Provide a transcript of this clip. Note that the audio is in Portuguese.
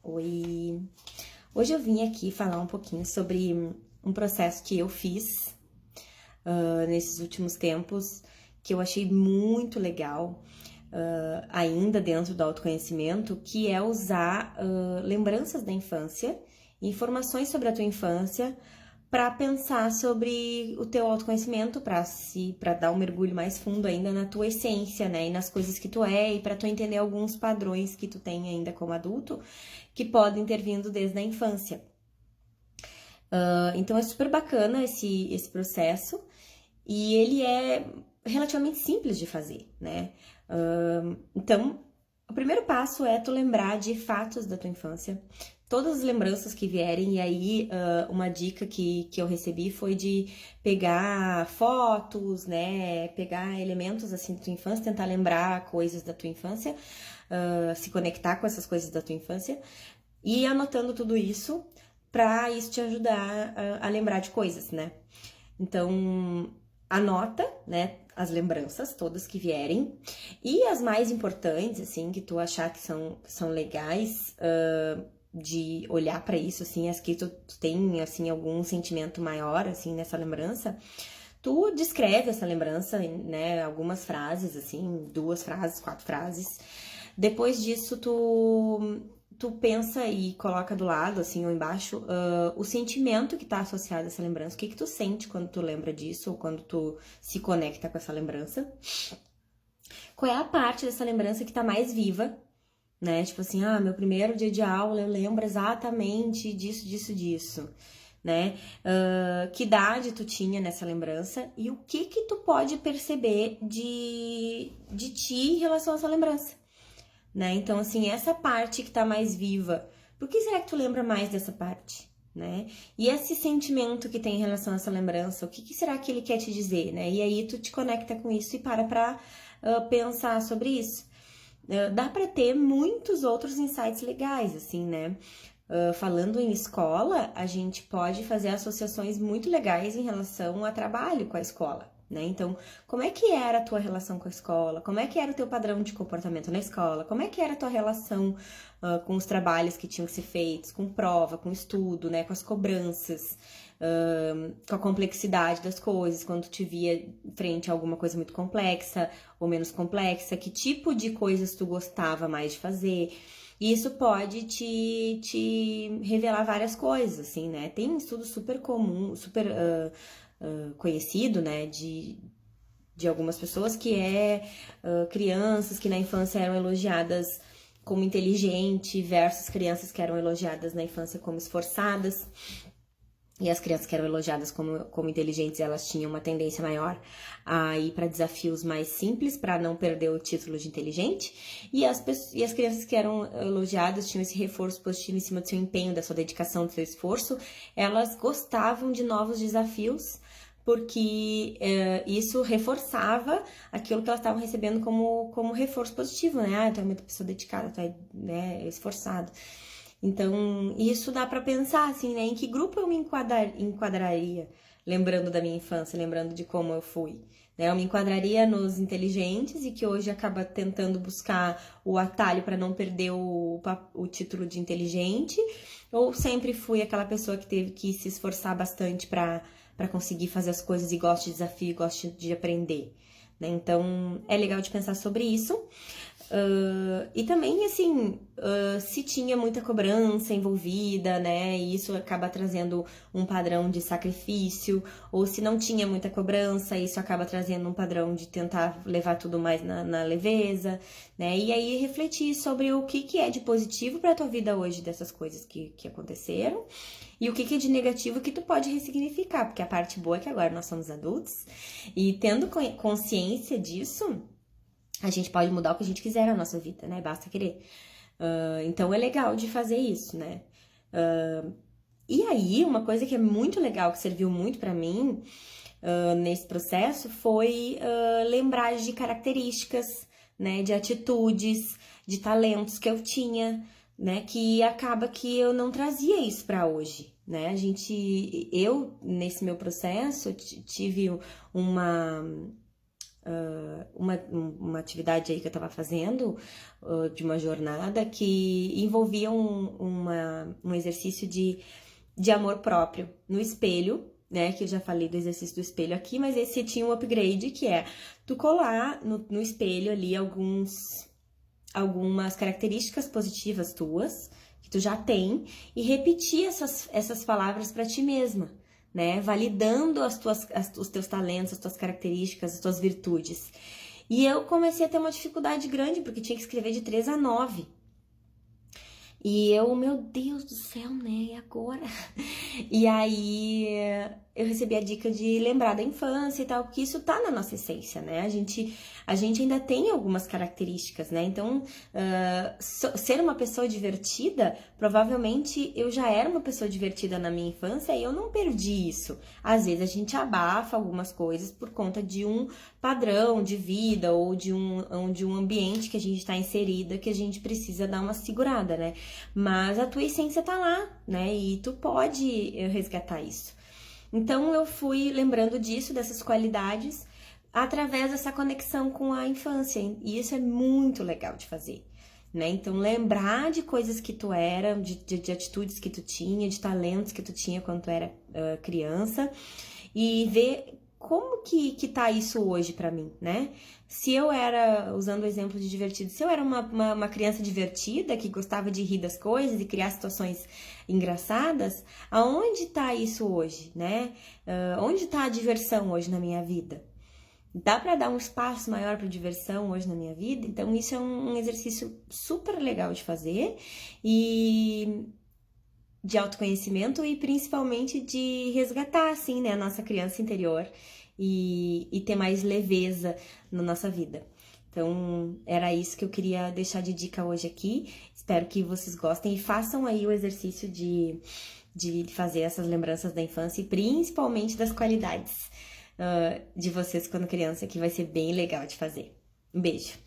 Oi! Hoje eu vim aqui falar um pouquinho sobre um processo que eu fiz nesses últimos tempos, que eu achei muito legal, ainda dentro do autoconhecimento, que é usar lembranças da infância, informações sobre a tua infância, para pensar sobre o teu autoconhecimento, para dar um mergulho mais fundo ainda na tua essência, né, e nas coisas que tu é, e para tu entender alguns padrões que tu tem ainda como adulto, que podem ter vindo desde a infância. Então é super bacana esse processo, e ele é relativamente simples de fazer, né? Então, o primeiro passo é tu lembrar de fatos da tua infância, todas as lembranças que vierem, e aí uma dica que eu recebi foi de pegar fotos, né, pegar elementos assim da tua infância, tentar lembrar coisas da tua infância, se conectar com essas coisas da tua infância, e ir anotando tudo isso, pra isso te ajudar a lembrar de coisas, né? Então, anota, né, as lembranças todas que vierem, e as mais importantes, assim, que tu achar que são legais, de olhar pra isso, assim, as que tu tem, assim, algum sentimento maior, assim, nessa lembrança, tu descreve essa lembrança, né, algumas frases, assim, 2 frases, 4 frases. Depois disso, tu pensa e coloca do lado, assim, ou embaixo, o sentimento que tá associado a essa lembrança. O que tu sente quando tu lembra disso, ou quando tu se conecta com essa lembrança. Qual é a parte dessa lembrança que tá mais viva, né? Tipo assim, meu primeiro dia de aula eu lembro exatamente disso, né? Que idade tu tinha nessa lembrança e o que tu pode perceber de ti em relação a essa lembrança, né? Então, assim, essa parte que tá mais viva, por que será que tu lembra mais dessa parte, né? E esse sentimento que tem em relação a essa lembrança, o que será que ele quer te dizer, né? E aí tu te conecta com isso e pra pensar sobre isso. Dá pra ter muitos outros insights legais, assim, né? Falando em escola, a gente pode fazer associações muito legais em relação a trabalho com a escola, né? Então, como é que era a tua relação com a escola? Como é que era o teu padrão de comportamento na escola? Como é que era a tua relação com os trabalhos que tinham que ser feitos, com prova, com estudo, né? Com as cobranças, com a complexidade das coisas, quando tu te via frente a alguma coisa muito complexa ou menos complexa, que tipo de coisas tu gostava mais de fazer? E isso pode te revelar várias coisas, assim, né? Tem um estudo super comum, super conhecido, né, de algumas pessoas, que crianças que na infância eram elogiadas como inteligente versus crianças que eram elogiadas na infância como esforçadas. E as crianças que eram elogiadas como inteligentes, elas tinham uma tendência maior a ir para desafios mais simples, para não perder o título de inteligente. E as crianças que eram elogiadas, tinham esse reforço positivo em cima do seu empenho, da sua dedicação, do seu esforço. Elas gostavam de novos desafios, porque isso reforçava aquilo que elas estavam recebendo como reforço positivo, né? Tu é uma pessoa dedicada, tu é, né, esforçado. Então, isso dá pra pensar, assim, né? Em que grupo eu me enquadraria, lembrando da minha infância, lembrando de como eu fui, né? Eu me enquadraria nos inteligentes e que hoje acaba tentando buscar o atalho para não perder o título de inteligente, ou sempre fui aquela pessoa que teve que se esforçar bastante para conseguir fazer as coisas e gosta de desafio, gosta de aprender, né? Então, é legal de pensar sobre isso. E também, assim, se tinha muita cobrança envolvida, né, e isso acaba trazendo um padrão de sacrifício, ou se não tinha muita cobrança, isso acaba trazendo um padrão de tentar levar tudo mais na leveza, né, e aí refletir sobre o que é de positivo pra tua vida hoje dessas coisas que aconteceram, e o que é de negativo que tu pode ressignificar, porque a parte boa é que agora nós somos adultos, e tendo consciência disso, a gente pode mudar o que a gente quiser na nossa vida, né? Basta querer. Então é legal de fazer isso, né? E aí, uma coisa que é muito legal, que serviu muito pra mim nesse processo, foi lembrar de características, né? De atitudes, de talentos que eu tinha, né? Que acaba que eu não trazia isso pra hoje, né? Eu, nesse meu processo, tive uma uma atividade aí que eu estava fazendo, de uma jornada, que envolvia um exercício de amor próprio no espelho, né? Que eu já falei do exercício do espelho aqui, mas esse tinha um upgrade, que é tu colar no espelho ali algumas características positivas tuas, que tu já tem, e repetir essas palavras para ti mesma, né? Validando os teus talentos, as tuas características, as tuas virtudes. E eu comecei a ter uma dificuldade grande, porque tinha que escrever de 3 a 9. E eu, meu Deus do céu, né? E agora? E aí eu recebi a dica de lembrar da infância e tal, porque isso tá na nossa essência, né? A gente ainda tem algumas características, né? Então, ser uma pessoa divertida, provavelmente eu já era uma pessoa divertida na minha infância e eu não perdi isso. Às vezes a gente abafa algumas coisas por conta de um padrão de vida ou de um ambiente que a gente está inserida, que a gente precisa dar uma segurada, né? Mas a tua essência tá lá, né? E tu pode resgatar isso. Então eu fui lembrando disso, dessas qualidades, através dessa conexão com a infância. E isso é muito legal de fazer, né? Então lembrar de coisas que tu era, de atitudes que tu tinha, de talentos que tu tinha quando tu era criança, e ver como que tá isso hoje pra mim, né? Se eu era, usando o exemplo de divertido, se eu era uma criança divertida, que gostava de rir das coisas e criar situações engraçadas, aonde tá isso hoje, né? Onde tá a diversão hoje na minha vida? Dá pra dar um espaço maior pra diversão hoje na minha vida? Então isso é um exercício super legal de fazer e de autoconhecimento e principalmente de resgatar, assim, né, a nossa criança interior e ter mais leveza na nossa vida. Então, era isso que eu queria deixar de dica hoje aqui. Espero que vocês gostem e façam aí o exercício de fazer essas lembranças da infância e principalmente das qualidades de vocês quando criança, que vai ser bem legal de fazer. Um beijo!